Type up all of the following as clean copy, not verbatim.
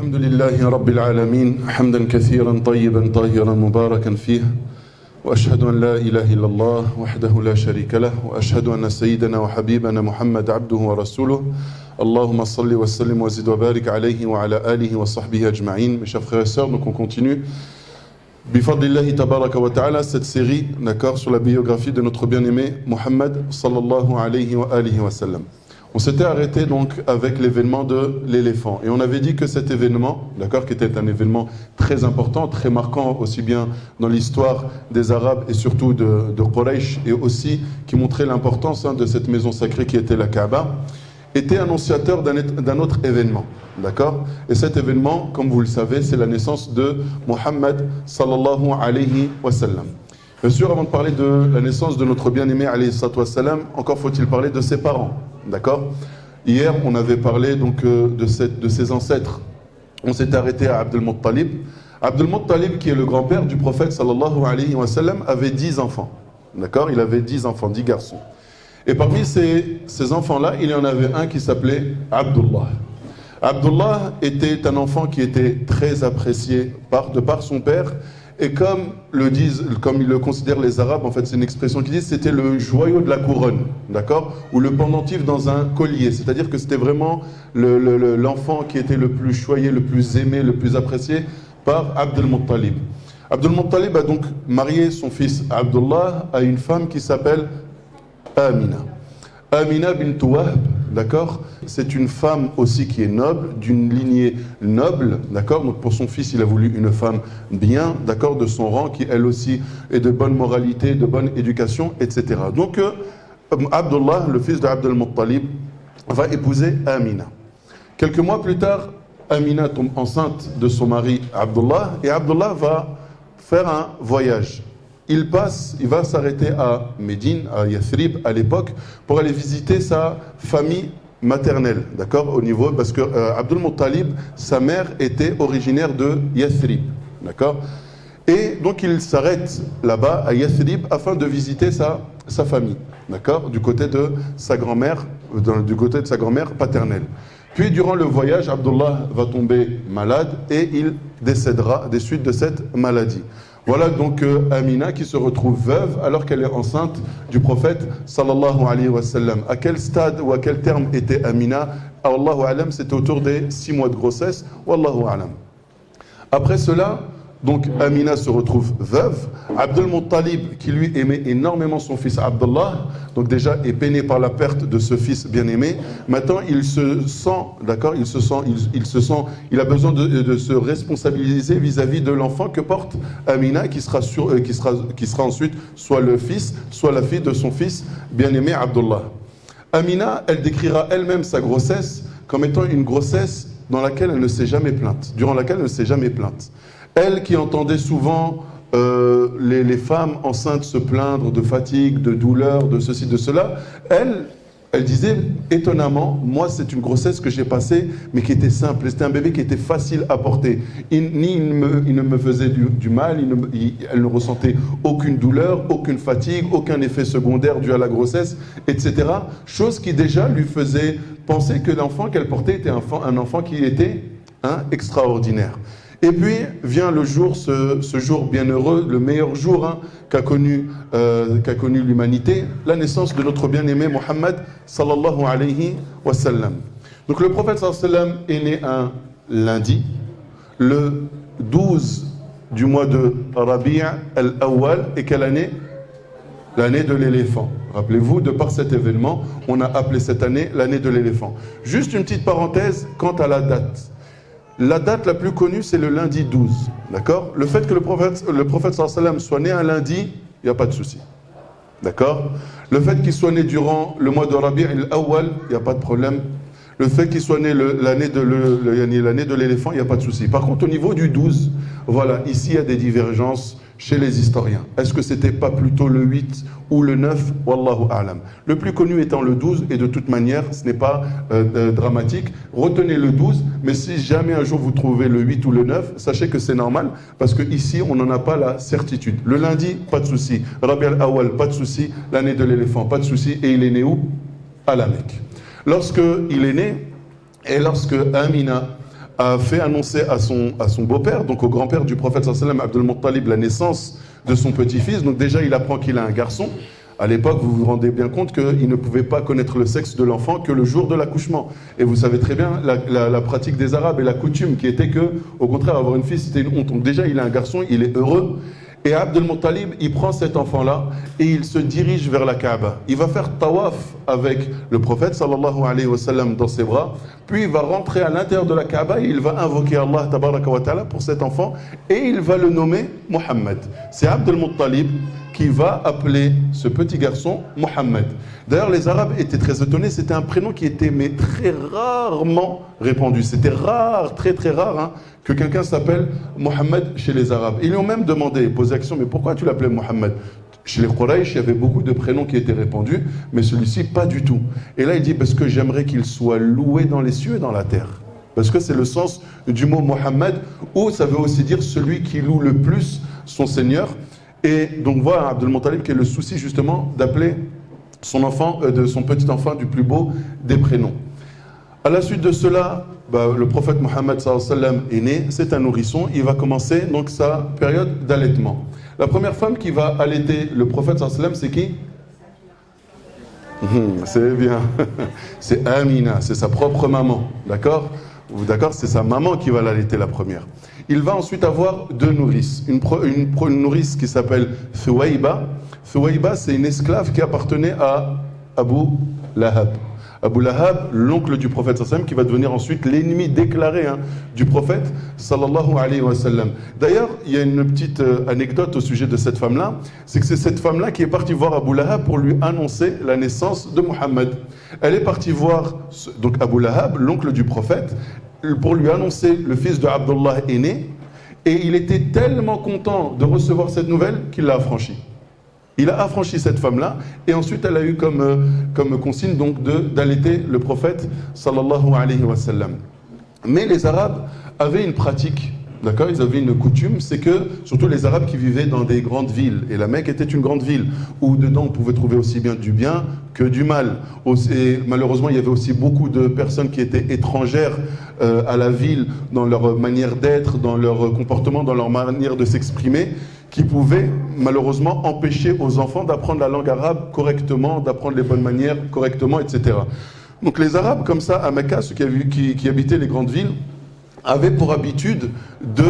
الحمد لله رب العالمين حمدا كثيرا طيبا طاهرا مباركا فيه وأشهد أن لا إله إلا الله وحده لا شريك له وأشهد أن سيدنا وحبيبنا محمد عبده ورسوله اللهم صل وسلم وزد وبارك عليه وعلى آله وصحبه أجمعين. Mes chers frères et sœurs, donc on continue Bifadlillahi tabaraka wa ta'ala cette série, d'accord, sur la biographie de notre bien-aimé Muhammad sallallahu alayhi wa alihi wa sallam. On s'était arrêté donc avec l'événement de l'éléphant et on avait dit que cet événement, d'accord, qui était un événement très important, très marquant aussi bien dans l'histoire des Arabes et surtout de Quraysh et aussi qui montrait l'importance de cette maison sacrée qui était la Kaaba, était annonciateur d'un autre événement, d'accord. Et cet événement, comme vous le savez, c'est la naissance de Muhammad sallallahu alayhi wa sallam. Bien sûr, avant de parler de la naissance de notre bien-aimé alayhi wa sallam, encore faut-il parler de ses parents. D'accord. Hier, on avait parlé donc de ses ancêtres. On s'est arrêté à Abdul Muttalib. Abdul Muttalib, qui est le grand-père du prophète sallallahu alayhi wa sallam, avait 10 enfants. D'accord. Il avait 10 enfants, 10 garçons. Et parmi ces enfants-là, il y en avait un qui s'appelait Abdullah. Abdullah était un enfant qui était très apprécié de par son père. Et comme ils le considèrent les Arabes, en fait c'est une expression qui dit c'était le joyau de la couronne, d'accord, ou le pendentif dans un collier, c'est-à-dire que c'était vraiment l'enfant qui était le plus choyé, le plus aimé, le plus apprécié par Abdul Muttalib. Abdul Muttalib a donc marié son fils Abdullah à une femme qui s'appelle Amina. Amina bint Wahb, d'accord, c'est une femme aussi qui est noble, d'une lignée noble, d'accord. Donc pour son fils, il a voulu une femme bien, d'accord, de son rang, qui elle aussi est de bonne moralité, de bonne éducation, etc. Donc Abdullah, le fils d'Abdul Muttalib, va épouser Amina. Quelques mois plus tard, Amina tombe enceinte de son mari Abdullah, et Abdullah va faire un voyage. Il va s'arrêter à Médine, à Yathrib à l'époque, pour aller visiter sa famille maternelle, d'accord, parce que Abdul Muttalib, sa mère était originaire de Yathrib, d'accord. Et donc il s'arrête là-bas à Yathrib afin de visiter sa famille, d'accord, du côté de sa grand-mère paternelle. Puis durant le voyage, Abdullah va tomber malade et il décédera des suites de cette maladie. Voilà donc Amina qui se retrouve veuve alors qu'elle est enceinte du prophète sallallahu alayhi wa sallam. À quel stade ou à quel terme était Amina? Allahu alam, c'était autour des 6 mois de grossesse. Wallahu alam. Après cela, donc Amina se retrouve veuve. Abdul Muttalib, qui lui aimait énormément son fils Abdullah, donc déjà est peiné par la perte de ce fils bien-aimé. Maintenant, il se sent, d'accord, il a besoin de se responsabiliser vis-à-vis de l'enfant que porte Amina, qui sera ensuite soit le fils, soit la fille de son fils bien-aimé Abdullah. Amina, elle décrira elle-même sa grossesse comme étant une grossesse durant laquelle elle ne s'est jamais plainte. Elle qui entendait souvent les femmes enceintes se plaindre de fatigue, de douleur, de ceci, de cela, elle disait étonnamment, moi c'est une grossesse que j'ai passée, mais qui était simple, c'était un bébé qui était facile à porter. Il ne me faisait du mal, elle ne ressentait aucune douleur, aucune fatigue, aucun effet secondaire dû à la grossesse, etc. Chose qui déjà lui faisait penser que l'enfant qu'elle portait était un enfant qui était extraordinaire. Et puis vient le jour, ce jour bienheureux, le meilleur jour qu'a connu l'humanité, la naissance de notre bien-aimé Muhammad sallallahu alayhi wa sallam. Donc le prophète sallallahu alayhi wa sallam est né un lundi, le 12 du mois de Rabi' al-Awwal, et quelle année? L'année de l'éléphant. Rappelez-vous, de par cet événement, on a appelé cette année l'année de l'éléphant. Juste une petite parenthèse quant à la date. La date la plus connue, c'est le lundi 12, d'accord. Le fait que le prophète sallallahu alayhi wa sallam soit né un lundi, il n'y a pas de souci, d'accord. Le fait qu'il soit né durant le mois de Rabi' al-Awwal, il n'y a pas de problème. Le fait qu'il soit né l'année de l'éléphant, il n'y a pas de souci. Par contre, au niveau du 12, voilà, ici il y a des divergences chez les historiens. Est-ce que c'était pas plutôt le 8 ou le 9? Wallahu a'lam. Le plus connu étant le 12, et de toute manière, ce n'est pas dramatique. Retenez le 12, mais si jamais un jour vous trouvez le 8 ou le 9, sachez que c'est normal, parce qu'ici, on n'en a pas la certitude. Le lundi, pas de souci. Rabi' al-Awwal, pas de souci. L'année de l'éléphant, pas de souci. Et il est né où? À la Mecque. Lorsqu'il est né, et lorsque Amina a fait annoncer à son beau-père, donc au grand-père du prophète sallallahu alayhi wa sallam, Abdul Muttalib, la naissance de son petit-fils. Donc déjà, il apprend qu'il a un garçon. À l'époque, vous vous rendez bien compte qu'il ne pouvait pas connaître le sexe de l'enfant que le jour de l'accouchement. Et vous savez très bien la pratique des Arabes et la coutume qui était que, au contraire, avoir une fille, c'était une honte. Donc déjà, il a un garçon, il est heureux. Et Abdul Muttalib, il prend cet enfant-là et il se dirige vers la Kaaba. Il va faire tawaf avec le prophète sallallahu alayhi wa sallam dans ses bras, puis il va rentrer à l'intérieur de la Kaaba et il va invoquer Allah tabaraka wa ta'ala pour cet enfant et il va le nommer Mohammed. C'est Abdul Muttalib qui va appeler ce petit garçon Mohammed. D'ailleurs, les Arabes étaient très étonnés, c'était un prénom qui était mais très rarement répandu. C'était rare, très très rare, hein, que quelqu'un s'appelle Mohammed chez les Arabes. Ils lui ont même demandé, posé la question, mais pourquoi tu l'appelais Mohammed? Chez les Quraysh, il y avait beaucoup de prénoms qui étaient répandus, mais celui-ci, pas du tout. Et là, il dit, parce que j'aimerais qu'il soit loué dans les cieux et dans la terre. Parce que c'est le sens du mot Mohammed, ou ça veut aussi dire celui qui loue le plus son Seigneur. Et donc voilà Abdul Muttalib qui a le souci justement d'appeler son enfant, de son petit enfant du plus beau des prénoms. À la suite de cela, le prophète Mohammed sallallahu alayhi wa sallam est né, c'est un nourrisson, il va commencer donc sa période d'allaitement. La première femme qui va allaiter le prophète sallallahu alayhi wa sallam, c'est qui? C'est bien, c'est Amina, c'est sa propre maman, d'accord? D'accord, c'est sa maman qui va l'allaiter la première. Il va ensuite avoir deux nourrices. Une nourrice qui s'appelle Thuwayba. Thuwayba, c'est une esclave qui appartenait à Abu Lahab. Abu Lahab, l'oncle du prophète sallallahu alayhi wa sallam, qui va devenir ensuite l'ennemi déclaré du prophète sallallahu alayhi wa sallam. D'ailleurs, il y a une petite anecdote au sujet de cette femme-là, c'est que c'est cette femme-là qui est partie voir Abu Lahab pour lui annoncer la naissance de Mohammed. Elle est partie voir donc Abu Lahab, l'oncle du prophète, pour lui annoncer le fils de Abdullah est né, et il était tellement content de recevoir cette nouvelle qu'il l'a affranchi. Il a affranchi cette femme-là, et ensuite elle a eu comme consigne donc d'allaiter le prophète sallallahu alayhi wa sallam. Mais les Arabes avaient une pratique, d'accord, ils avaient une coutume, c'est que, surtout les Arabes qui vivaient dans des grandes villes, et la Mecque était une grande ville, où dedans on pouvait trouver aussi bien du bien que du mal. Et malheureusement, il y avait aussi beaucoup de personnes qui étaient étrangères à la ville, dans leur manière d'être, dans leur comportement, dans leur manière de s'exprimer, qui pouvaient malheureusement empêcher aux enfants d'apprendre la langue arabe correctement, d'apprendre les bonnes manières correctement, etc. Donc les Arabes, comme ça, à Mecca, ceux qui habitaient les grandes villes, avaient pour habitude de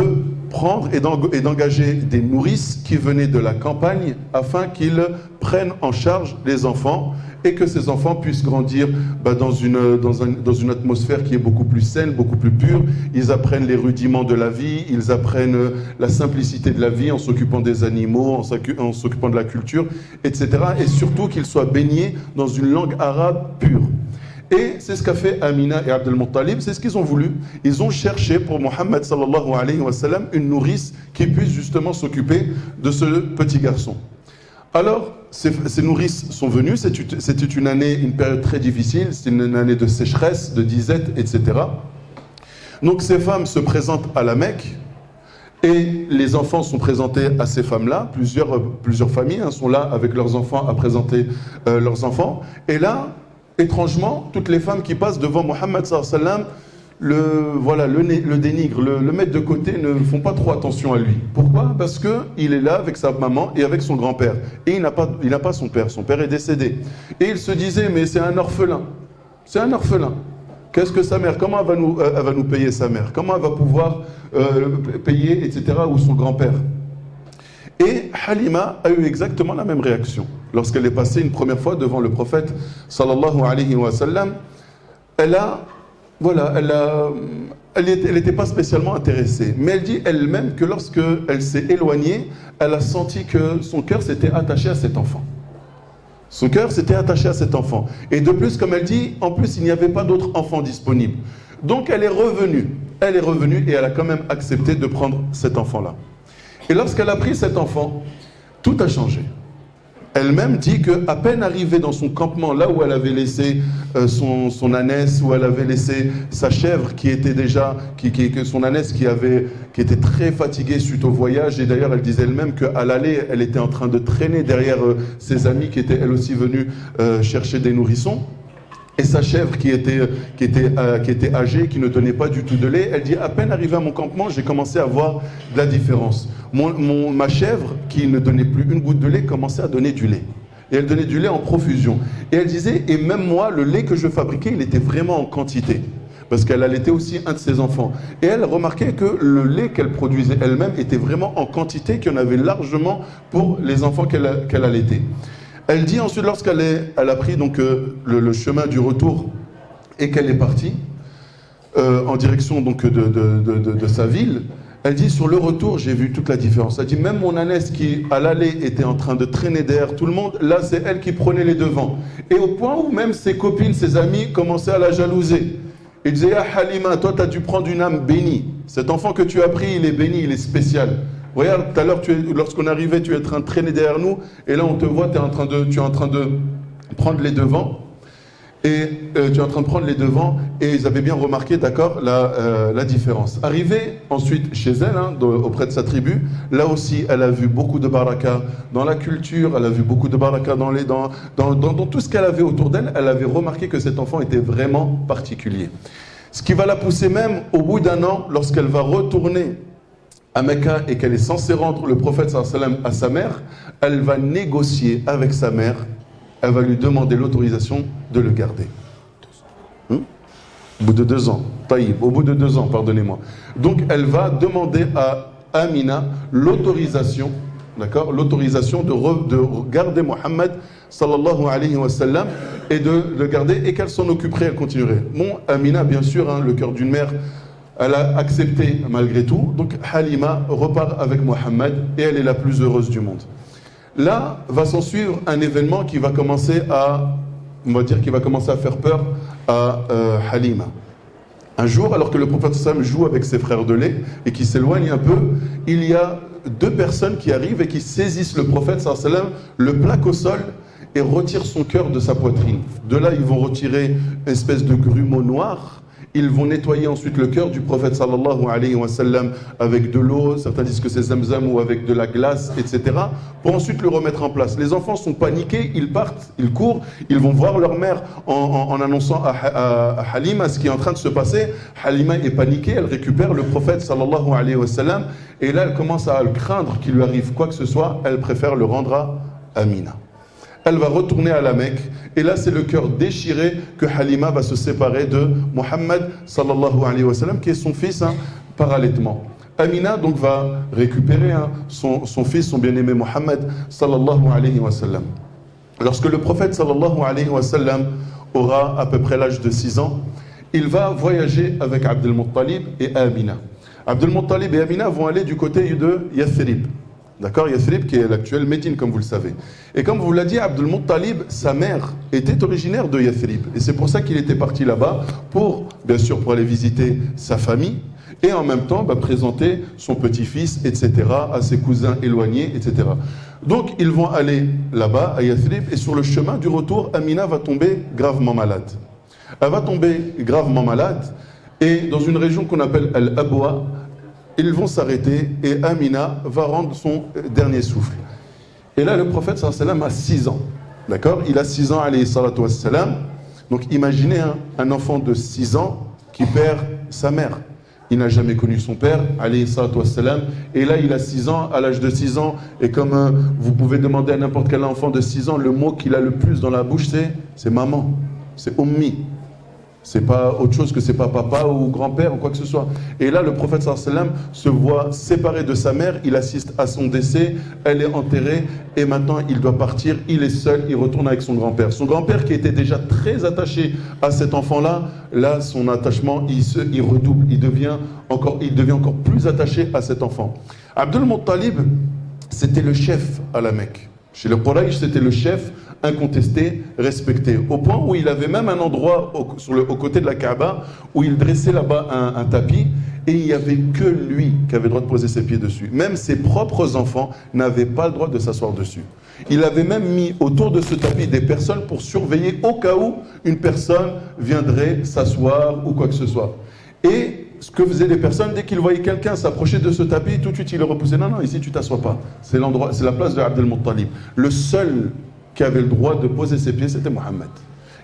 prendre et d'engager des nourrices qui venaient de la campagne afin qu'ils prennent en charge les enfants et que ces enfants puissent grandir dans une atmosphère qui est beaucoup plus saine, beaucoup plus pure. Ils apprennent les rudiments de la vie, ils apprennent la simplicité de la vie en s'occupant des animaux, en s'occupant de la culture, etc. Et surtout qu'ils soient baignés dans une langue arabe pure. Et c'est ce qu'a fait Amina et Abdul Muttalib, c'est ce qu'ils ont voulu. Ils ont cherché pour Mohammed sallallahu alayhi wa sallam une nourrice qui puisse justement s'occuper de ce petit garçon. Alors, ces nourrices sont venues, c'était une année, une période très difficile, c'était une année de sécheresse, de disette, etc. Donc ces femmes se présentent à la Mecque et les enfants sont présentés à ces femmes-là, plusieurs familles sont là avec leurs enfants à présenter leurs enfants. Et là, étrangement, toutes les femmes qui passent devant Mohammed sallallahu alayhi wa sallam le dénigrent, le mettent de côté, ne font pas trop attention à lui. Pourquoi? Parce qu'il est là avec sa maman et avec son grand-père. Et il n'a pas son père est décédé. Et il se disait, mais c'est un orphelin. C'est un orphelin. Qu'est-ce que sa mère, comment elle va nous payer sa mère? Comment elle va pouvoir payer, etc. ou son grand-père? Et Halima a eu exactement la même réaction. Lorsqu'elle est passée une première fois devant le prophète sallallahu alayhi wa sallam, elle n'était pas spécialement intéressée. Mais elle dit elle-même que lorsqu'elle s'est éloignée, elle a senti que son cœur s'était attaché à cet enfant. Son cœur s'était attaché à cet enfant. Et de plus, comme elle dit, en plus, il n'y avait pas d'autres enfants disponibles. Donc elle est revenue. Et elle a quand même accepté de prendre cet enfant-là. Et lorsqu'elle a pris cet enfant, tout a changé. Elle-même dit qu'à peine arrivée dans son campement, là où elle avait laissé son ânesse, où elle avait laissé sa chèvre qui était déjà, son ânesse qui était très fatiguée suite au voyage, et d'ailleurs elle disait elle-même qu'à l'aller, elle était en train de traîner derrière ses amis qui étaient elles aussi venus chercher des nourrissons. Et sa chèvre qui était âgée, qui ne donnait pas du tout de lait, elle dit, à peine arrivé à mon campement, j'ai commencé à voir de la différence. Ma chèvre, qui ne donnait plus une goutte de lait, commençait à donner du lait. Et elle donnait du lait en profusion. Et elle disait, et même moi, le lait que je fabriquais, il était vraiment en quantité. Parce qu'elle allaitait aussi un de ses enfants. Et elle remarquait que le lait qu'elle produisait elle-même était vraiment en quantité, qu'il y en avait largement pour les enfants qu'elle allaitait. Elle dit ensuite, lorsqu'elle a pris donc, le chemin du retour et qu'elle est partie en direction donc, de sa ville, elle dit, sur le retour, j'ai vu toute la différence. Elle dit, même mon ânesse qui, à l'aller, était en train de traîner derrière tout le monde, là, c'est elle qui prenait les devants. Et au point où même ses copines, ses amis commençaient à la jalouser. Ils disaient, ah Halima, toi, tu as dû prendre une âme bénie. Cet enfant que tu as pris, il est béni, il est spécial. Regarde, tout à l'heure, lorsqu'on arrivait, tu es en train de traîner derrière nous, et là, on te voit, tu es en train de prendre les devants. Et tu es en train de prendre les devants, et ils avaient bien remarqué, d'accord, la différence. Arrivée ensuite chez elle, hein, auprès de sa tribu, là aussi, elle a vu beaucoup de baraka dans la culture, elle a vu beaucoup de baraka dans tout ce qu'elle avait autour d'elle. Elle avait remarqué que cet enfant était vraiment particulier. Ce qui va la pousser même, au bout d'un an, lorsqu'elle va retourner à Mecca et qu'elle est censée rendre le prophète sallallahu alayhi wa sallam à sa mère, elle va négocier avec sa mère, elle va lui demander l'autorisation de le garder. Au bout de 2 ans, Taïb, au bout de 2 ans, pardonnez-moi. Donc elle va demander à Amina l'autorisation, d'accord, l'autorisation de garder Mohammed sallallahu alayhi wa sallam et de le garder, et qu'elle s'en occuperait, elle continuerait. Bon, Amina, bien sûr, hein, le cœur d'une mère, elle a accepté malgré tout. Donc Halima repart avec Mohammed et elle est la plus heureuse du monde. Là va s'en suivre un événement qui va commencer à, faire peur à Halima. Un jour, alors que le prophète sallam joue avec ses frères de lait et qui s'éloigne un peu, il y a 2 personnes qui arrivent et qui saisissent le prophète sallam, le plaquent au sol et retirent son cœur de sa poitrine. De là, ils vont retirer une espèce de grumeau noir. Ils vont nettoyer ensuite le cœur du prophète sallallahu alayhi wa sallam avec de l'eau, certains disent que c'est zamzam ou avec de la glace, etc. pour ensuite le remettre en place. Les enfants sont paniqués, ils partent, ils courent, ils vont voir leur mère en annonçant à Halima ce qui est en train de se passer. Halima est paniquée, elle récupère le prophète sallallahu alayhi wa sallam et là elle commence à le craindre qu'il lui arrive quoi que ce soit, elle préfère le rendre à Amina. Elle va retourner à la Mecque et là c'est le cœur déchiré que Halima va se séparer de Mohammed sallallahu alayhi wa sallam qui est son fils par allaitement. Amina donc va récupérer son fils, son bien-aimé Mohammed sallallahu alayhi wa sallam. Lorsque le prophète sallallahu alayhi wa sallam aura à peu près l'âge de 6 ans, il va voyager avec Abdel Muttalib et Amina. Abdel Muttalib et Amina vont aller du côté de Yathrib. D'accord, Yathrib qui est l'actuelle Médine comme vous le savez. Et comme vous l'a dit, Abdul Muttalib, sa mère était originaire de Yathrib. Et c'est pour ça qu'il était parti là-bas pour, bien sûr, pour aller visiter sa famille et en même temps présenter son petit-fils, etc., à ses cousins éloignés, etc. Donc ils vont aller là-bas à Yathrib et sur le chemin du retour, Amina va tomber gravement malade. Elle va tomber gravement malade et dans une région qu'on appelle Al-Abwa, ils vont s'arrêter et Amina va rendre son dernier souffle. Et là, le prophète sallam a 6 ans. D'accord? Il a 6 ans, alayhi salatu wassalam. Donc imaginez un enfant de 6 ans qui perd sa mère. Il n'a jamais connu son père, alayhi salatu wassalam. Et là, il a 6 ans, à l'âge de 6 ans. Et comme vous pouvez demander à n'importe quel enfant de 6 ans, le mot qu'il a le plus dans la bouche, c'est maman. C'est ummi. C'est pas autre chose que c'est pas papa ou grand-père ou quoi que ce soit. Et là, le prophète sallallahu alayhi wa sallam se voit séparé de sa mère, il assiste à son décès, elle est enterrée et maintenant il doit partir, il est seul, il retourne avec son grand-père. Son grand-père qui était déjà très attaché à cet enfant-là, là son attachement il redouble, il devient encore plus attaché à cet enfant. Abdul Muttalib, c'était le chef à la Mecque. Chez le Quraysh, c'était le chef incontesté, respecté, au point où il avait même un endroit au côté de la Kaaba où il dressait là-bas un tapis et il n'y avait que lui qui avait le droit de poser ses pieds dessus. Même ses propres enfants n'avaient pas le droit de s'asseoir dessus. Il avait même mis autour de ce tapis des personnes pour surveiller au cas où une personne viendrait s'asseoir ou quoi que ce soit. Et ce que faisaient les personnes, dès qu'ils voyaient quelqu'un s'approcher de ce tapis, tout de suite ils le repoussaient. Non, non, ici tu t'assois pas. C'est la place de Abdel Muttalib. Le seul qui avait le droit de poser ses pieds, c'était Mohammed.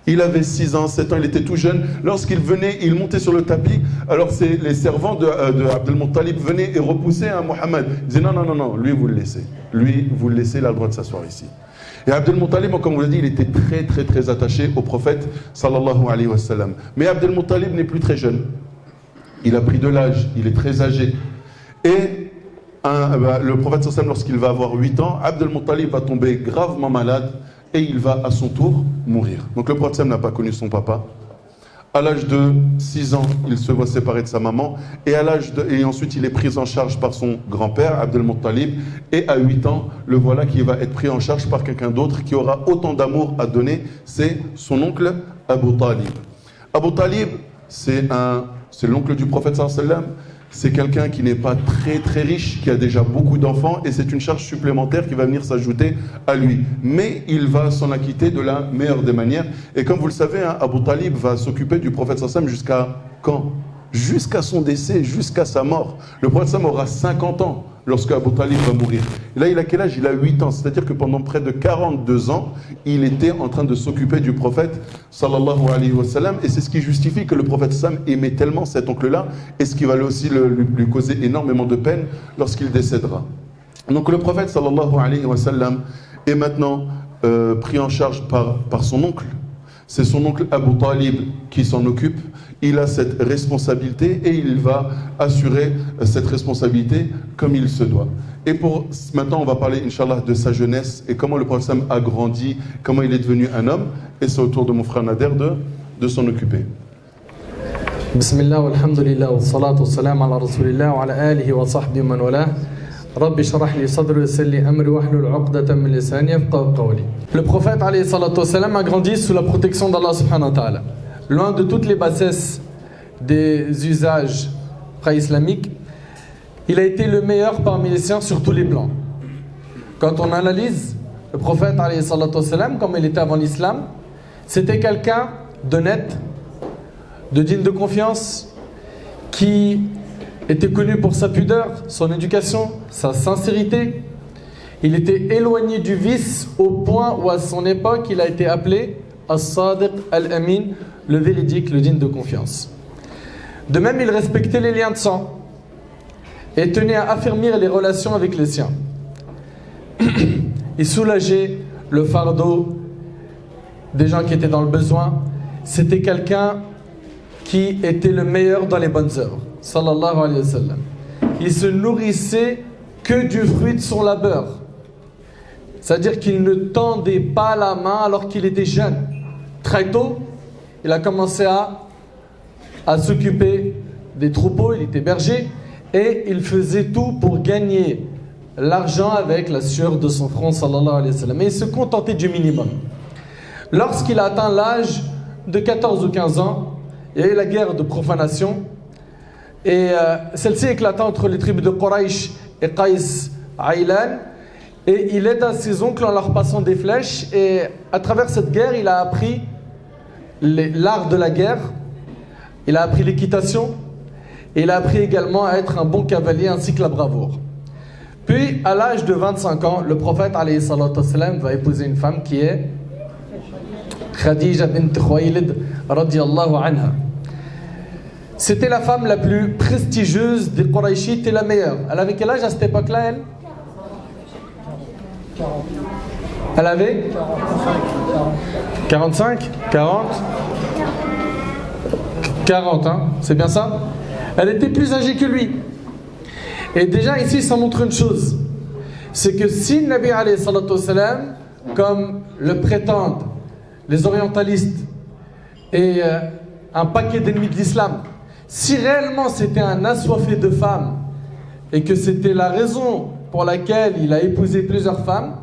Il avait 6 ans, 7 ans, il était tout jeune. Lorsqu'il venait, il montait sur le tapis. Alors les servants de Abdel Muttalib venaient et repoussaient à Mohammed. Ils disaient non, lui vous le laissez. Lui, vous le laissez, il a le droit de s'asseoir ici. Et Abdel Muttalib, comme vous l'avez dit, il était très très très attaché au prophète sallallahu alayhi wa sallam. Mais Abdel Muttalib n'est plus très jeune. Il a pris de l'âge, il est très âgé. Et le prophète sallallahu alayhi wa sallam, lorsqu'il va avoir 8 ans, Abdel Muttalib va tomber gravement malade et il va à son tour mourir. Donc le prophète sallallahu alayhi wa sallam n'a pas connu son papa. À l'âge de 6 ans, il se voit séparé de sa maman. Et ensuite, il est pris en charge par son grand-père, Abdel Muttalib. Et à 8 ans, le voilà qui va être pris en charge par quelqu'un d'autre qui aura autant d'amour à donner. C'est son oncle Abu Talib. Abu Talib, c'est l'oncle du prophète sallallahu alayhi wa sallam. C'est quelqu'un qui n'est pas très très riche, qui a déjà beaucoup d'enfants, et c'est une charge supplémentaire qui va venir s'ajouter à lui. Mais il va s'en acquitter de la meilleure des manières. Et comme vous le savez, Abu Talib va s'occuper du prophète sallallahu alayhi wa sallam jusqu'à quand? Jusqu'à son décès, jusqu'à sa mort. Le prophète sallallahu alayhi wa sallam aura 50 ans lorsque Abu Talib va mourir. Et là, il a quel âge? Il a 8 ans. C'est-à-dire que pendant près de 42 ans, il était en train de s'occuper du prophète sallallahu alayhi wa sallam. Et c'est ce qui justifie que le prophète sallam aimait tellement cet oncle-là, et ce qui va aussi lui causer énormément de peine lorsqu'il décédera. Donc le prophète sallallahu alayhi wa sallam est maintenant pris en charge par son oncle. C'est son oncle Abu Talib qui s'en occupe. Il a cette responsabilité et il va assurer cette responsabilité comme il se doit. Et maintenant, on va parler, Inch'Allah, de sa jeunesse et comment le prophète a grandi, comment il est devenu un homme. Et c'est au tour de mon frère Nader de s'en occuper. Bismillah, walhamdulillah, wa salatu wa salam ala rasulillah wa ala alihi wa sahbihi man wala. Rabbi shrah li sadri wa yassir li amri wahlul 'uqdatan min lisani yafqahu qawli. Le prophète alayhi salatu wa salam a grandi sous la protection d'Allah subhanahu wa ta'ala. Loin de toutes les bassesses des usages pré-islamiques, il a été le meilleur parmi les siens sur tous les plans. Quand on analyse le prophète alayhi salatu wa salam, comme il était avant l'islam, c'était quelqu'un d'honnête, de digne de confiance, qui était connu pour sa pudeur, son éducation, sa sincérité. Il était éloigné du vice au point où à son époque il a été appelé As-Sadiq Al-Amin, le véridique, le digne de confiance. De même, il respectait les liens de sang et tenait à affermir les relations avec les siens. Il soulageait le fardeau des gens qui étaient dans le besoin. C'était quelqu'un qui était le meilleur dans les bonnes œuvres. Sallallahu alayhi wa sallam. Il se nourrissait que du fruit de son labeur. C'est-à-dire qu'il ne tendait pas la main alors qu'il était jeune. Très tôt, il a commencé à s'occuper des troupeaux, il était berger, et il faisait tout pour gagner l'argent avec la sueur de son front, sallallahu alayhi wa sallam. Et il se contentait du minimum. Lorsqu'il a atteint l'âge de 14 ou 15 ans, il y a eu la guerre de profanation, et celle-ci éclata entre les tribus de Quraysh et Qais Aylan, et il aida ses oncles en leur passant des flèches, et à travers cette guerre, il a appris l'art de la guerre, il a appris l'équitation, et il a appris également à être un bon cavalier ainsi que la bravoure. Puis, à l'âge de 25 ans, le prophète alayhi salatu wassalam va épouser une femme qui est Khadija bint Khuwaylid radiyallahu anha. C'était la femme la plus prestigieuse des Qurayshites et la meilleure. Elle avait quel âge à cette époque-là, elle? 40. Elle avait 45, 40, 40, hein, c'est bien ça? Elle était plus âgée que lui. Et déjà ici, ça montre une chose. C'est que si Nabi alayhi salatu wassalam, comme le prétendent les orientalistes et un paquet d'ennemis de l'islam, si réellement c'était un assoiffé de femmes et que c'était la raison pour laquelle il a épousé plusieurs femmes,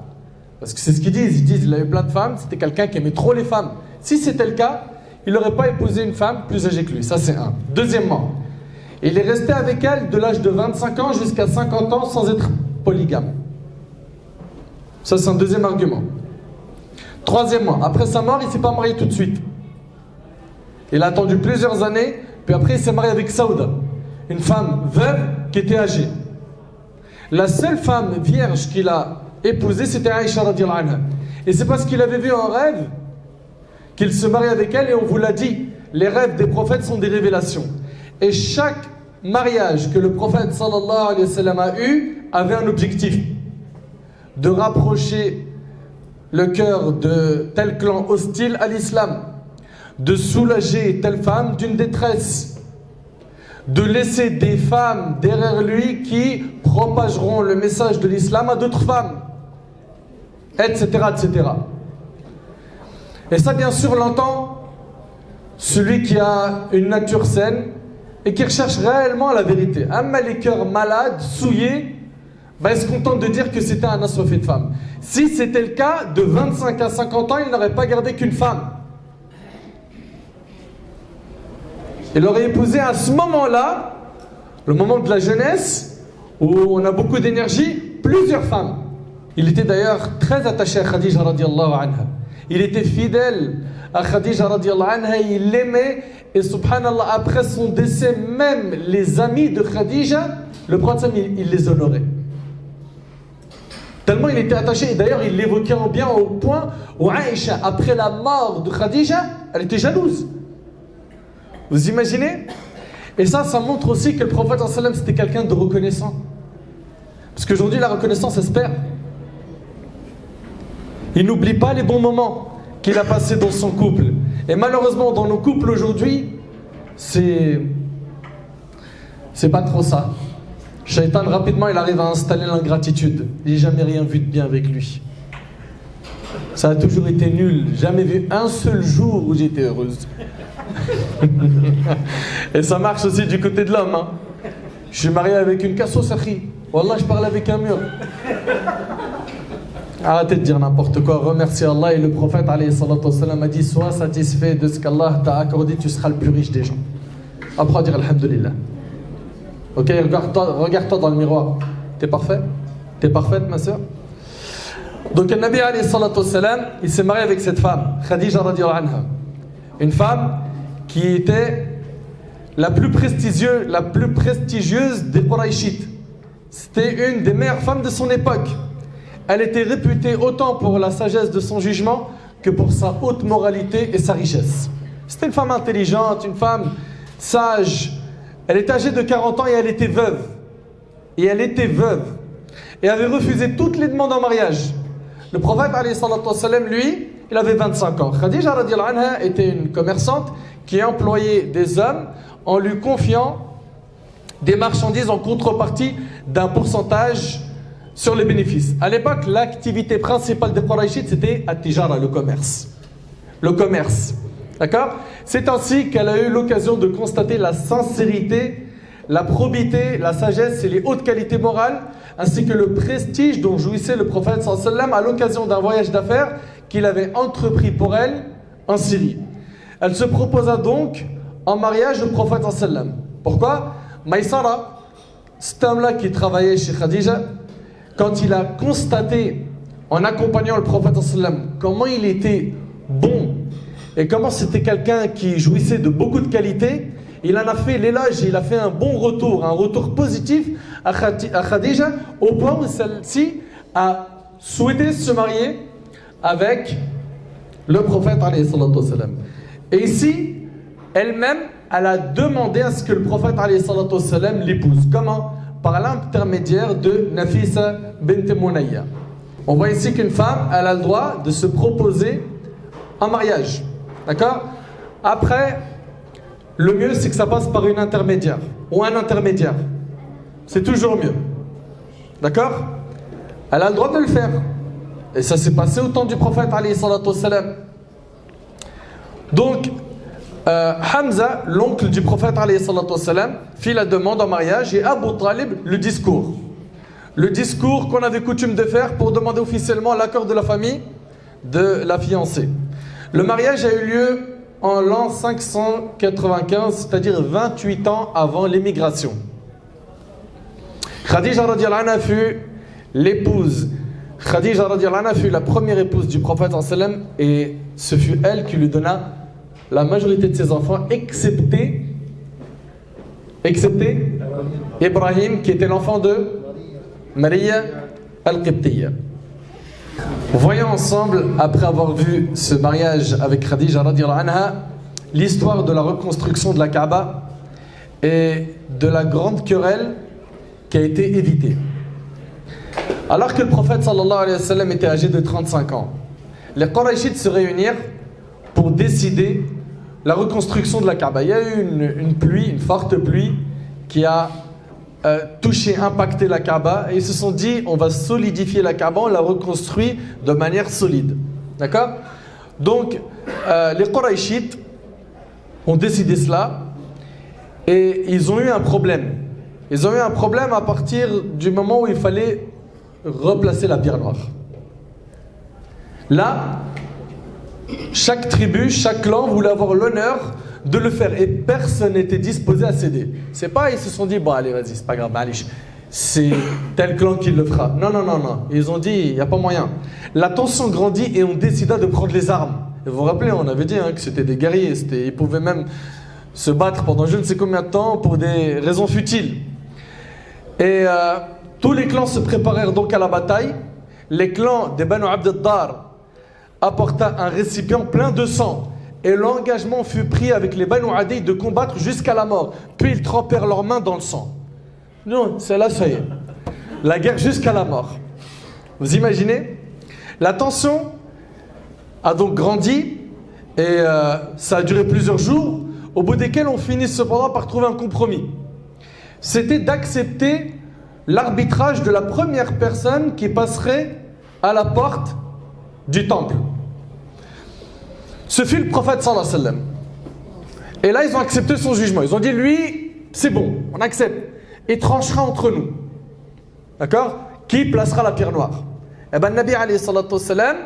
parce que c'est ce qu'ils disent il a eu plein de femmes, c'était quelqu'un qui aimait trop les femmes. Si c'était le cas, il n'aurait pas épousé une femme plus âgée que lui, ça c'est un. Deuxièmement, il est resté avec elle de l'âge de 25 ans jusqu'à 50 ans sans être polygame. Ça c'est un deuxième argument. Troisièmement, après sa mort, il ne s'est pas marié tout de suite. Il a attendu plusieurs années, puis après il s'est marié avec Saouda, une femme veuve qui était âgée. La seule femme vierge qu'il a épousée, c'était Aïcha radiyallahu anha. Et c'est parce qu'il avait vu en rêve qu'il se marie avec elle, et on vous l'a dit, les rêves des prophètes sont des révélations. Et chaque mariage que le prophète sallallahu alayhi wa sallam a eu avait un objectif, de rapprocher le cœur de tel clan hostile à l'islam, de soulager telle femme d'une détresse, de laisser des femmes derrière lui qui propageront le message de l'islam à d'autres femmes, etc., etc. Et ça, bien sûr, l'entend celui qui a une nature saine et qui recherche réellement la vérité. Amma les cœurs malades, souillés, il se contente de dire que c'était un assoiffé de femmes. Si c'était le cas, de 25 à 50 ans, il n'aurait pas gardé qu'une femme. Il aurait épousé à ce moment-là, le moment de la jeunesse, où on a beaucoup d'énergie, plusieurs femmes. Il était d'ailleurs très attaché à Khadija radiallahu anha. Il était fidèle à Khadija radiallahu anha, il l'aimait, et subhanallah, après son décès, même les amis de Khadija, le prophète, il les honorait. Tellement il était attaché, et d'ailleurs il l'évoquait en bien au point où Aïcha, après la mort de Khadija, elle était jalouse. Vous imaginez? Et ça montre aussi que le prophète c'était quelqu'un de reconnaissant. Parce qu'aujourd'hui la reconnaissance elle se perd. Il n'oublie pas les bons moments qu'il a passés dans son couple. Et malheureusement dans nos couples aujourd'hui, c'est pas trop ça. Shaitan rapidement il arrive à installer l'ingratitude. J'ai jamais rien vu de bien avec lui. Ça a toujours été nul. Jamais vu un seul jour où j'étais heureuse. Et ça marche aussi du côté de l'homme. Hein. Je suis marié avec une cassos, akhi. Wallah, je parle avec un mur. Arrêtez de dire n'importe quoi. Remercie Allah. Et le prophète alayhi salatu wassalam, a dit: sois satisfait de ce qu'Allah t'a accordé, tu seras le plus riche des gens. Apprends à dire alhamdulillah. Ok, regarde-toi dans le miroir. T'es parfait? T'es parfaite, ma soeur? Donc, le Nabi alayhi salatu wassalam, il s'est marié avec cette femme, Khadija radiallahu anha. Une femme qui était la plus prestigieuse des Qurayshites. C'était une des meilleures femmes de son époque. Elle était réputée autant pour la sagesse de son jugement que pour sa haute moralité et sa richesse. C'était une femme intelligente, une femme sage. Elle était âgée de 40 ans et elle était veuve. Et avait refusé toutes les demandes en mariage. Le prophète, alayhi salatu wassalam, lui, il avait 25 ans. Khadija radiallahu anha était une commerçante qui employait des hommes en lui confiant des marchandises en contrepartie d'un pourcentage sur les bénéfices. À l'époque, l'activité principale des Qurayshites, c'était at-tijara, le commerce. Le commerce. D'accord? C'est ainsi qu'elle a eu l'occasion de constater la sincérité, la probité, la sagesse et les hautes qualités morales, ainsi que le prestige dont jouissait le prophète sallallahu alayhi wa sallam à l'occasion d'un voyage d'affaires qu'il avait entrepris pour elle en Syrie. Elle se proposa donc en mariage au prophète sallallahu alayhi wa sallam. Pourquoi? Maïsara, cet homme-là qui travaillait chez Khadija, quand il a constaté, en accompagnant le prophète sallallahu alayhi wa sallam, comment il était bon et comment c'était quelqu'un qui jouissait de beaucoup de qualités, il en a fait l'éloge, il a fait un bon retour, un retour positif à Khadija, au point où celle-ci a souhaité se marier avec le prophète alayhi salatu wassalam. Et ici, elle-même, elle a demandé à ce que le prophète alayhi salatu wassalam l'épouse. Comment? Par l'intermédiaire de Nafisa bint Munayya. On voit ici qu'une femme, elle a le droit de se proposer en mariage. D'accord? Après, le mieux, c'est que ça passe par une intermédiaire ou un intermédiaire. C'est toujours mieux. D'accord? Elle a le droit de le faire. Et ça s'est passé au temps du prophète alayhi salatu wassalam. Donc, Hamza, l'oncle du prophète alayhi salatu wassalam, fit la demande en mariage et Abu Talib le discours. Le discours qu'on avait coutume de faire pour demander officiellement l'accord de la famille de la fiancée. Le mariage a eu lieu en l'an 595, c'est-à-dire 28 ans avant l'émigration. Khadija radiallahu anha fut l'épouse. Khadija radiallahu anha fut la première épouse du prophète sallam et ce fut elle qui lui donna la majorité de ses enfants, excepté Ibrahim qui était l'enfant de Maria al-Qibtiyya. Voyons ensemble, après avoir vu ce mariage avec Khadija radhiyallahu anha, l'histoire de la reconstruction de la Kaaba et de la grande querelle qui a été évitée. Alors que le prophète sallallahu alayhi wa sallam était âgé de 35 ans, les Qurayshites se réunirent pour décider la reconstruction de la Kaaba. Il y a eu une pluie, une forte pluie qui a touché, impacté la Kaaba, et ils se sont dit on va solidifier la Kaaba, on la reconstruit de manière solide. D'accord? Donc les Qurayshites ont décidé cela et ils ont eu un problème. Ils ont eu un problème à partir du moment où il fallait replacer la pierre noire. Là, chaque tribu, chaque clan voulait avoir l'honneur de le faire et personne n'était disposé à céder. C'est pas ils se sont dit bon allez vas-y c'est pas grave, allez, c'est tel clan qui le fera. Non. Ils ont dit il n'y a pas moyen. La tension grandit et on décida de prendre les armes. Et vous vous rappelez, on avait dit que c'était des guerriers, ils pouvaient même se battre pendant je ne sais combien de temps pour des raisons futiles. Et tous les clans se préparèrent donc à la bataille. Les clans des Banu Abd ad-Dar apporta un récipient plein de sang. Et l'engagement fut pris avec les Banu Adi de combattre jusqu'à la mort. Puis ils trempèrent leurs mains dans le sang. Non, c'est là, ça y est. La guerre jusqu'à la mort. Vous imaginez? La tension a donc grandi et ça a duré plusieurs jours, au bout desquels on finit cependant par trouver un compromis. C'était d'accepter l'arbitrage de la première personne qui passerait à la porte du temple. Ce fut le prophète sallallahu alayhi wa sallam. Et là, ils ont accepté son jugement. Ils ont dit, lui, c'est bon, on accepte. Il tranchera entre nous. D'accord? Qui placera la pierre noire? Eh bien, le Nabi alayhi salatu wa sallam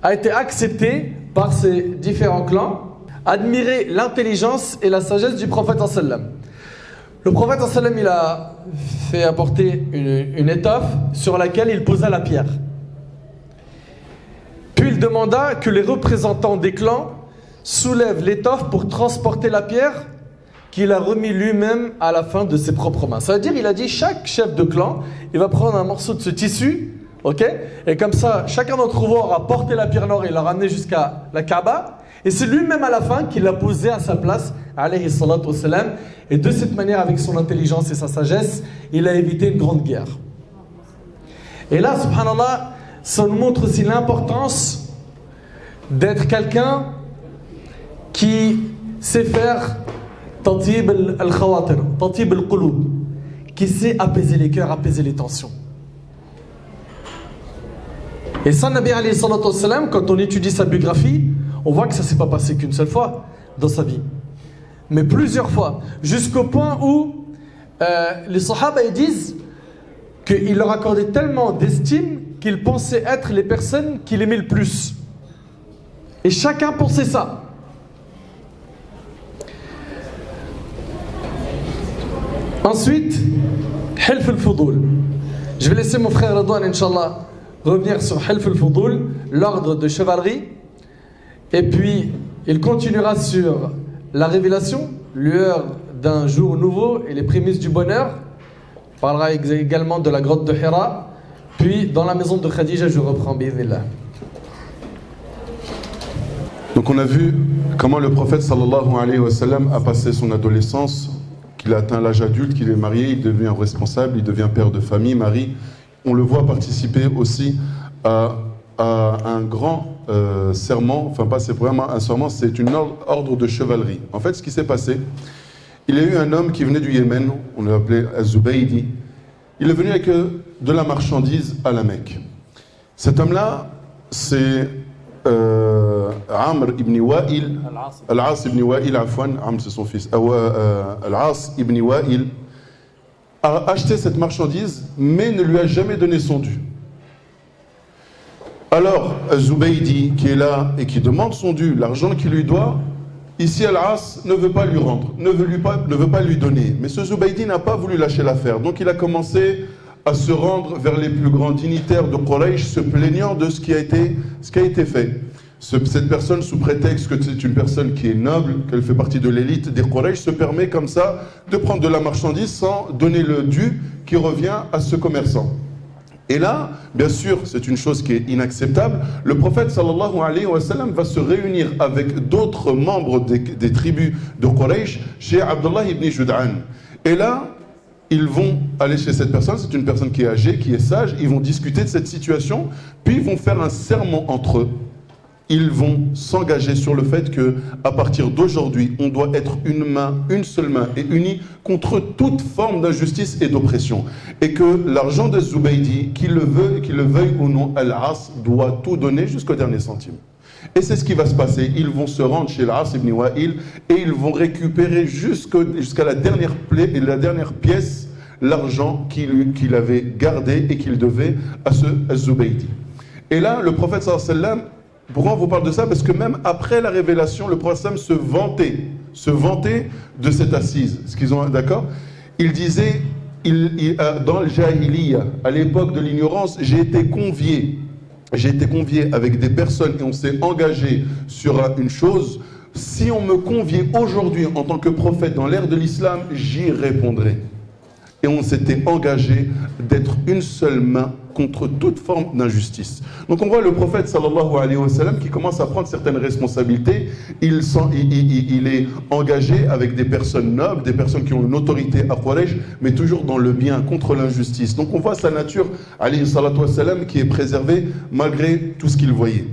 a été accepté par ces différents clans. Admirer l'intelligence et la sagesse du prophète sallallahu alayhi wa sallam. Le prophète sallallahu alayhi wa sallam, il a fait apporter une étoffe sur laquelle il posa la pierre. Puis il demanda que les représentants des clans soulèvent l'étoffe pour transporter la pierre qu'il a remis lui-même à la fin de ses propres mains. Ça veut dire, il a dit, chaque chef de clan, il va prendre un morceau de ce tissu, ok? Et comme ça, chacun d'entre vous aura porté la pierre noire et l'a ramené jusqu'à la Kaaba. Et c'est lui-même à la fin qui l'a posé à sa place, alayhi salatu wassalam. Et de cette manière, avec son intelligence et sa sagesse, il a évité une grande guerre. Et là, subhanallah, ça nous montre aussi l'importance d'être quelqu'un qui sait faire tatib al-khawatir, tatib al-qulub, qui sait apaiser les cœurs, apaiser les tensions. Et ça, Nabi alayhi salatu wassalam, quand on étudie sa biographie, on voit que ça ne s'est pas passé qu'une seule fois dans sa vie, mais plusieurs fois, jusqu'au point où les sahaba ils disent qu'il leur accordait tellement d'estime qu'ils pensaient être les personnes qu'il aimait le plus. Et chacun pensait ça. Ensuite, Hilf al-Fudul. Je vais laisser mon frère Redouane, Inch'Allah, revenir sur Hilf al-Fudul, l'ordre de chevalerie. Et puis, il continuera sur la révélation, lueur d'un jour nouveau et les prémices du bonheur. Il parlera également de la grotte de Hira. Puis, dans la maison de Khadija, je reprends bi'idhnillah. Donc on a vu comment le prophète sallallahu alayhi wa sallam a passé son adolescence, qu'il a atteint l'âge adulte, qu'il est marié, il devient responsable, il devient père de famille, mari. On le voit participer aussi à un grand serment, enfin pas c'est vraiment un serment, c'est une ordre de chevalerie. En fait, ce qui s'est passé, il y a eu un homme qui venait du Yémen, on l'appelait Az-Zubaydi. Il est venu avec de la marchandise à la Mecque. Cet homme-là, c'est Amr ibn Wa'il, Al-As ibn Wa'il, Afwan, Amr c'est son fils, Al-As ibn Wa'il a acheté cette marchandise, mais ne lui a jamais donné son dû. Alors, Zubaydi, qui est là et qui demande son dû, l'argent qu'il lui doit, ici Al-As ne veut pas lui rendre, ne veut pas lui donner. Mais ce Zubaydi n'a pas voulu lâcher l'affaire, donc il a commencé à se rendre vers les plus grands dignitaires de Quraysh, se plaignant de ce qui a été fait. Cette personne, sous prétexte que c'est une personne qui est noble, qu'elle fait partie de l'élite des Quraysh, se permet comme ça de prendre de la marchandise sans donner le dû qui revient à ce commerçant. Et là, bien sûr, c'est une chose qui est inacceptable. Le prophète sallallahu alayhi wa sallam va se réunir avec d'autres membres des tribus de Quraysh chez Abdullah ibn Jud'an. Et là, ils vont aller chez cette personne, c'est une personne qui est âgée, qui est sage, ils vont discuter de cette situation, puis ils vont faire un serment entre eux. Ils vont s'engager sur le fait qu'à partir d'aujourd'hui, on doit être une seule main et unie contre toute forme d'injustice et d'oppression. Et que l'argent de Zubaydi, qu'il le veuille ou non, Al-As doit tout donner jusqu'au dernier centime. Et c'est ce qui va se passer. Ils vont se rendre chez Al-As ibn Wa'il et ils vont récupérer jusqu'à la dernière pièce l'argent qu'il avait gardé et qu'il devait à ce Zubaydi. Et là, le prophète sallallahu alayhi wa sallam, pourquoi on vous parle de ça? Parce que même après la révélation, le prophète se vantait de cette assise. Ce qu'ils ont, d'accord? Il disait, dans le Jahiliya, à l'époque de l'ignorance, j'ai été convié avec des personnes et on s'est engagé sur une chose. Si on me conviait aujourd'hui en tant que prophète dans l'ère de l'islam, j'y répondrai. Et on s'était engagé d'être une seule main contre toute forme d'injustice. Donc on voit le prophète sallallahu alayhi wa sallam qui commence à prendre certaines responsabilités. Il est engagé avec des personnes nobles, des personnes qui ont une autorité à Quraysh, mais toujours dans le bien, contre l'injustice. Donc on voit sa nature, alayhi salatu wa sallam, qui est préservée malgré tout ce qu'il voyait.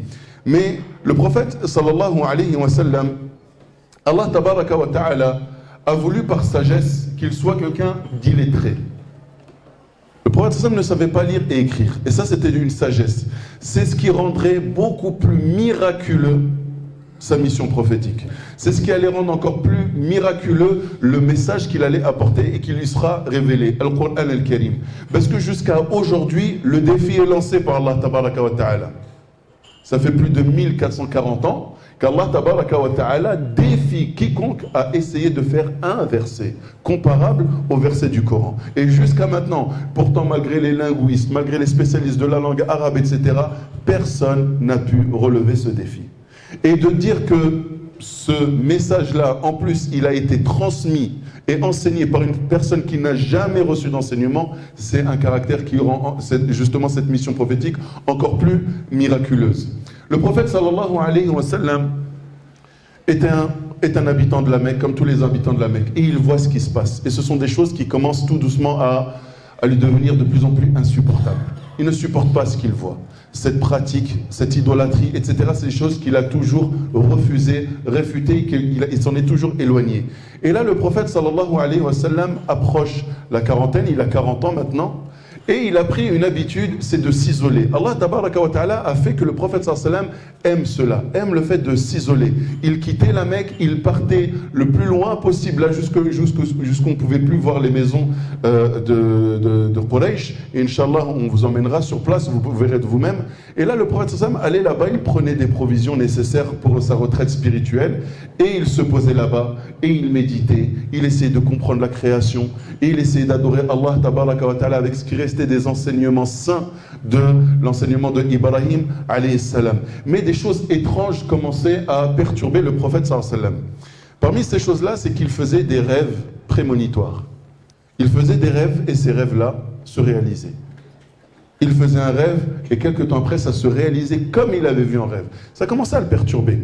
Mais le prophète sallallahu alayhi wa sallam, Allah tabaraka wa ta'ala, a voulu par sagesse qu'il soit quelqu'un d'illettré. Le prophète sallam ne savait pas lire et écrire. Et ça, c'était une sagesse. C'est ce qui rendrait beaucoup plus miraculeux sa mission prophétique. C'est ce qui allait rendre encore plus miraculeux le message qu'il allait apporter et qui lui sera révélé, Al-Qur'an al-Karim. Parce que jusqu'à aujourd'hui, le défi est lancé par Allah tabaraka wa ta'ala. Ça fait plus de 1440 ans qu'Allah tabaraka wa ta'ala défie quiconque à essayer de faire un verset comparable au verset du Coran. Et jusqu'à maintenant, pourtant malgré les linguistes, malgré les spécialistes de la langue arabe, etc., personne n'a pu relever ce défi. Et de dire que ce message-là, en plus, il a été transmis et enseigné par une personne qui n'a jamais reçu d'enseignement, c'est un caractère qui rend justement cette mission prophétique encore plus miraculeuse. Le prophète sallallahu alayhi wa sallam est un habitant de la Mecque, comme tous les habitants de la Mecque, et il voit ce qui se passe. Et ce sont des choses qui commencent tout doucement à lui devenir de plus en plus insupportables. Il ne supporte pas ce qu'il voit. Cette pratique, cette idolâtrie, etc., c'est des choses qu'il a toujours refusées, réfutées, qu'il s'en est toujours éloigné. Et là, le prophète sallallahu alayhi wa sallam approche la quarantaine, il a 40 ans maintenant, et il a pris une habitude, c'est de s'isoler. Allah tabaraka wa ta'ala a fait que le prophète sallallahu alayhi wa sallam aime cela, aime le fait de s'isoler. Il quittait la Mecque, il partait le plus loin possible, là jusqu'on ne pouvait plus voir les maisons de Quraysh. Et Inch'Allah, on vous emmènera sur place, vous verrez de vous-même. Et là, le prophète sallallahu alayhi wa sallam allait là-bas, il prenait des provisions nécessaires pour sa retraite spirituelle, et il se posait là-bas, et il méditait, il essayait de comprendre la création, et il essayait d'adorer Allah tabaraka wa ta'ala avec ce qui restait des enseignements saints de l'enseignement de Ibrahim alayhi salam. Mais des choses étranges commençaient à perturber le prophète sallallahu alayhi wa sallam. Parmi ces choses-là, c'est qu'il faisait des rêves prémonitoires. Il faisait des rêves et ces rêves-là se réalisaient. Il faisait un rêve et quelques temps après, ça se réalisait comme il avait vu en rêve. Ça commençait à le perturber.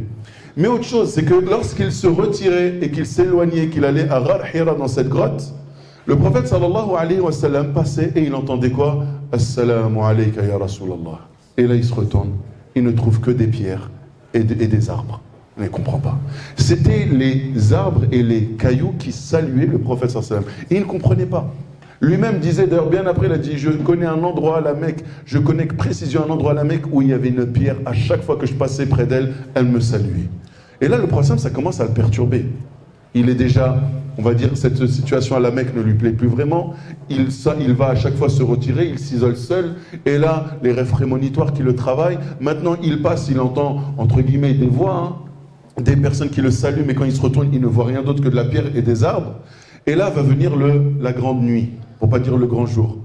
Mais autre chose, c'est que lorsqu'il se retirait et qu'il s'éloignait, qu'il allait à Ghar Hira dans cette grotte, le prophète sallallahu alayhi wa sallam passait et il entendait quoi? Assalamu alayka ya Rasulallah. Et là il se retourne, il ne trouve que des pierres et des arbres. Il ne comprend pas. C'était les arbres et les cailloux qui saluaient le prophète sallallahu alayhi wa sallam. Et il ne comprenait pas. Lui-même disait, d'ailleurs bien après, il a dit, je connais un endroit à la Mecque, je connais avec précision un endroit à la Mecque où il y avait une pierre, à chaque fois que je passais près d'elle, elle me saluait. Et là le prophète, ça commence à le perturber. Il est déjà, on va dire, cette situation à la Mecque ne lui plaît plus vraiment. Il va à chaque fois se retirer, il s'isole seul. Et là, les rêves prémonitoires qui le travaillent. Maintenant, il passe, il entend, entre guillemets, des voix, des personnes qui le saluent, mais quand il se retourne, il ne voit rien d'autre que de la pierre et des arbres. Et là va venir la grande nuit, pour pas dire le grand jour.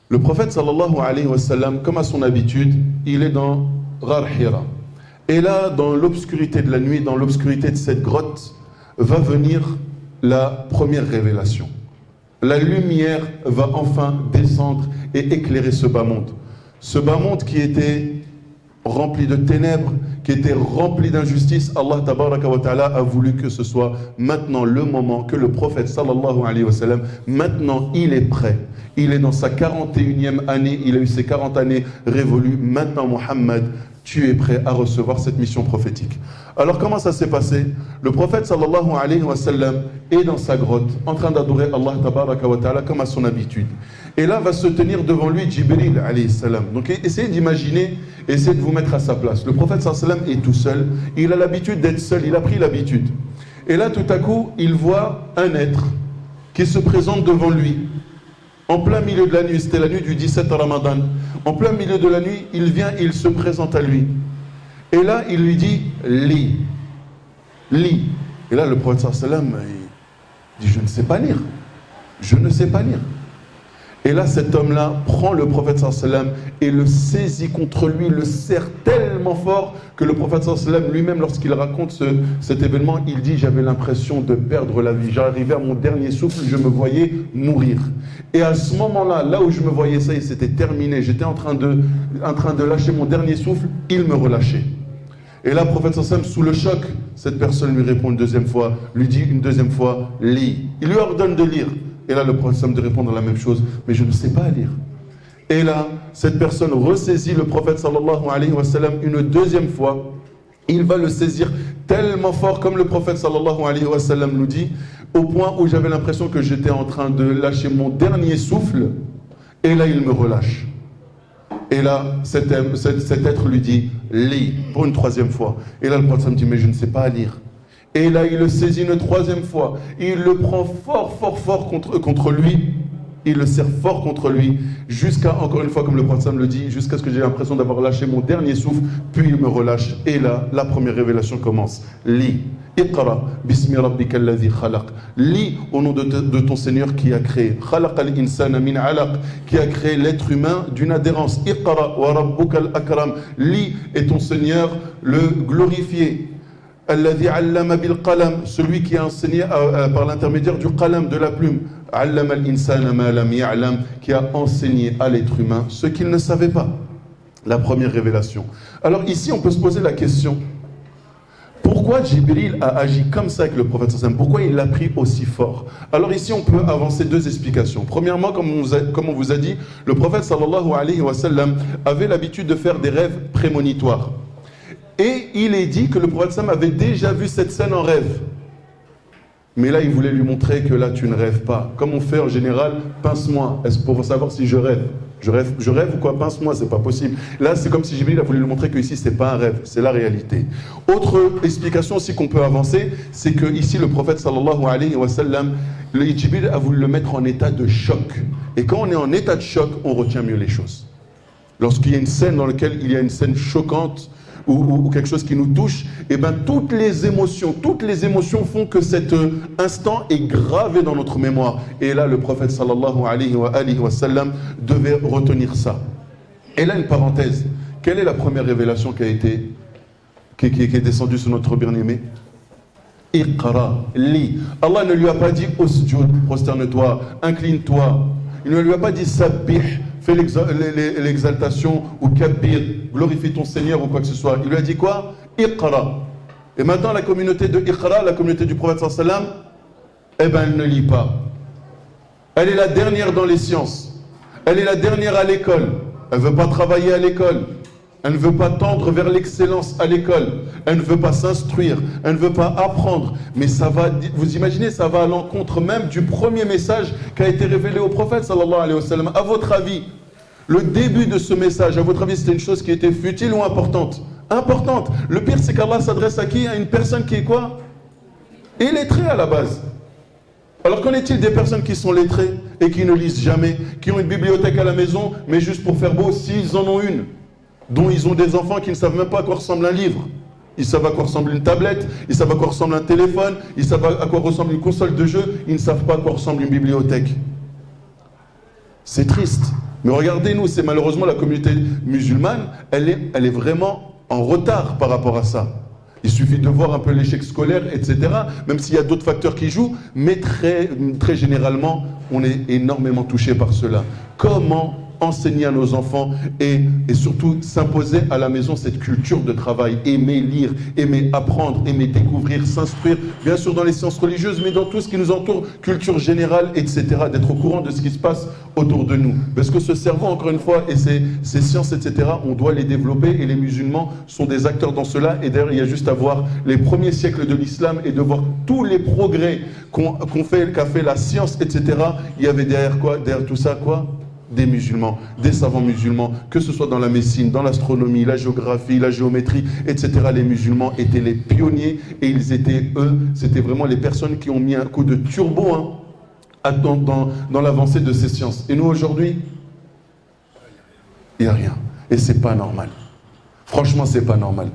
Le prophète, sallallahu alayhi wa sallam, comme à son habitude, il est dans Ghar Hira. Et là, dans l'obscurité de la nuit, dans l'obscurité de cette grotte, va venir la première révélation. La lumière va enfin descendre et éclairer ce bas monde. Ce bas monde qui était rempli de ténèbres, qui était rempli d'injustice, Allah tabaraka wa ta'ala a voulu que ce soit maintenant le moment que le prophète sallallahu alayhi wa sallam, maintenant il est prêt. Il est dans sa 41e année, il a eu ses 40 années révolues. Maintenant, Mohammed, tu es prêt à recevoir cette mission prophétique. Alors comment ça s'est passé? Le prophète sallallahu alayhi wa sallam est dans sa grotte en train d'adorer Allah tabaraka wa ta'ala comme à son habitude. Et là va se tenir devant lui Jibril alayhi salam. Donc essayez d'imaginer, essayez de vous mettre à sa place. Le prophète sallallahu alayhi wa sallam est tout seul, il a l'habitude d'être seul, il a pris l'habitude. Et là tout à coup, il voit un être qui se présente devant lui. En plein milieu de la nuit, c'était la nuit du 17 Ramadan. En plein milieu de la nuit, il vient et il se présente à lui. Et là, il lui dit, lis. Lis. Et là, le prophète sallallahu alayhi wa sallam, il dit, je ne sais pas lire. Je ne sais pas lire. Et là, cet homme-là prend le prophète sallallahu alayhi wa sallam et le saisit contre lui, le serre tellement fort que le prophète sallallahu alayhi wa sallam lui-même, lorsqu'il raconte cet événement, il dit, j'avais l'impression de perdre la vie. J'arrivais à mon dernier souffle, je me voyais mourir. Et à ce moment-là, là où je me voyais ça, il s'était terminé. J'étais en train de lâcher mon dernier souffle, il me relâchait. Et là, le prophète sallallahu alayhi wa sallam, sous le choc, cette personne lui répond une deuxième fois, lui dit une deuxième fois, lis. Il lui ordonne de lire. Et là, le prophète sallallahu alayhi wa sallam de répondre la même chose, mais je ne sais pas lire. Et là, cette personne ressaisit le prophète sallallahu alayhi wa sallam une deuxième fois. Il va le saisir tellement fort, comme le prophète sallallahu alayhi wa sallam nous dit, au point où j'avais l'impression que j'étais en train de lâcher mon dernier souffle. Et là, il me relâche. Et là, cet être lui dit, lis, pour une troisième fois. Et là, le prophète sallallahu alayhi wa sallam dit, mais je ne sais pas lire. Et là, il le saisit une troisième fois. Il le prend fort contre lui. Il le serre fort contre lui. Jusqu'à, encore une fois, comme le prophète Sam le dit, jusqu'à ce que j'ai l'impression d'avoir lâché mon dernier souffle. Puis il me relâche. Et là, la première révélation commence. Lis. Iqra, bismi rabbika alladhi khalaq. Lis au nom de ton Seigneur qui a créé. Khalaq al-insana min alaq. Qui a créé l'être humain d'une adhérence. Iqra wa rabbuka al-akram. Lis et ton Seigneur le glorifié. Alladhi allama bil qalam, celui qui a enseigné par l'intermédiaire du qalam, de la plume. Allama al-insana ma lam ya'lam, qui a enseigné à l'être humain ce qu'il ne savait pas. La première révélation. Alors ici, on peut se poser la question, pourquoi Jibril a agi comme ça avec le prophète sallallahu alayhi wa sallam? Pourquoi il l'a pris aussi fort? Alors ici, on peut avancer deux explications. Premièrement, comme on vous a dit, le prophète sallallahu alayhi wa sallam avait l'habitude de faire des rêves prémonitoires. Et il est dit que le prophète Sam avait déjà vu cette scène en rêve. Mais là, il voulait lui montrer que là, tu ne rêves pas. Comme on fait en général, pince-moi. Est-ce pour savoir si je rêve? Je rêve ou quoi? Pince-moi, c'est pas possible. Là, c'est comme si Jibril a voulu lui montrer que ici, c'est pas un rêve, c'est la réalité. Autre explication aussi qu'on peut avancer, c'est que ici, le prophète sallallahu alayhi wa sallam, Jibril a voulu le mettre en état de choc. Et quand on est en état de choc, on retient mieux les choses. Lorsqu'il y a une scène dans laquelle il y a une scène choquante, ou quelque chose qui nous touche, et bien toutes les émotions font que cet instant est gravé dans notre mémoire. Et là, le prophète sallallahu alayhi wa sallam devait retenir ça. Et là, une parenthèse. Quelle est la première révélation qui est descendue sur notre bien-aimé? Iqra, lis. Allah ne lui a pas dit usjud, prosterne-toi, incline-toi. Il ne lui a pas dit sabbih, fais l'exaltation, ou kabbir, glorifie ton Seigneur ou quoi que ce soit. Il lui a dit quoi? Iqra. Et maintenant la communauté de Iqra, la communauté du prophète sallallahu alayhi wa sallam, eh ben elle ne lit pas. Elle est la dernière dans les sciences. Elle est la dernière à l'école. Elle ne veut pas travailler à l'école. Elle ne veut pas tendre vers l'excellence à l'école. Elle ne veut pas s'instruire. Elle ne veut pas apprendre. Mais ça va, vous imaginez, ça va à l'encontre même du premier message qui a été révélé au prophète sallallahu alayhi wa sallam. À votre avis, le début de ce message, à votre avis, c'était une chose qui était futile ou importante? Importante. Le pire, c'est qu'Allah s'adresse à qui? À une personne qui est quoi? Illettrée à la base. Alors qu'en est-il des personnes qui sont lettrées et qui ne lisent jamais, qui ont une bibliothèque à la maison, mais juste pour faire beau, s'ils en ont une, dont ils ont des enfants qui ne savent même pas à quoi ressemble un livre. Ils savent à quoi ressemble une tablette, ils savent à quoi ressemble un téléphone, ils savent à quoi ressemble une console de jeu, ils ne savent pas à quoi ressemble une bibliothèque. C'est triste. Mais regardez-nous, c'est malheureusement la communauté musulmane, elle est vraiment en retard par rapport à ça. Il suffit de voir un peu l'échec scolaire, etc. Même s'il y a d'autres facteurs qui jouent, mais très généralement, on est énormément touché par cela. Comment enseigner à nos enfants et surtout s'imposer à la maison cette culture de travail, aimer lire, aimer apprendre, aimer découvrir, s'instruire, bien sûr dans les sciences religieuses, mais dans tout ce qui nous entoure, culture générale, etc., d'être au courant de ce qui se passe autour de nous. Parce que ce cerveau, encore une fois, et ces sciences, etc., on doit les développer et les musulmans sont des acteurs dans cela. Et d'ailleurs, il y a juste à voir les premiers siècles de l'islam et de voir tous les progrès qu'a fait la science, etc. Il y avait derrière quoi? Derrière tout ça, quoi? Des musulmans, des savants musulmans, que ce soit dans la médecine, dans l'astronomie, la géographie, la géométrie, etc. Les musulmans étaient les pionniers et ils étaient, eux, c'était vraiment les personnes qui ont mis un coup de turbo dans l'avancée de ces sciences. Et nous, aujourd'hui, il n'y a rien. Et c'est pas normal. Franchement, c'est pas normal.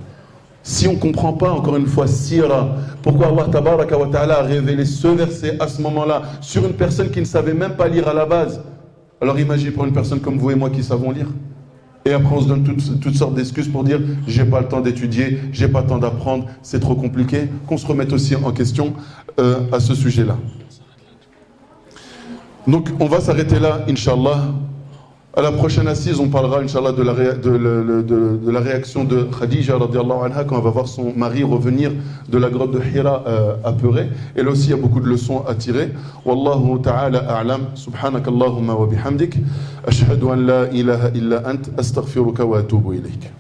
Si on ne comprend pas, encore une fois, Sira, pourquoi Allah Tabaraka wa Ta'ala a révélé ce verset à ce moment-là sur une personne qui ne savait même pas lire à la base. Alors imaginez pour une personne comme vous et moi qui savons lire. Et après on se donne toutes sortes d'excuses pour dire j'ai pas le temps d'étudier, j'ai pas le temps d'apprendre, c'est trop compliqué. Qu'on se remette aussi en question à ce sujet-là. Donc on va s'arrêter là, Inch'Allah. À la prochaine assise, on parlera, Inch'Allah, de la réaction de Khadija, radiallahu anha, quand elle va voir son mari revenir de la grotte de Hira apeuré. Et là aussi, il y a beaucoup de leçons à tirer. Wallahu ta'ala a'lam. Subhanakallahumma wa bihamdik. Ashhadu an la ilaha illa ant. Astaghfiruka wa atubu ilayk.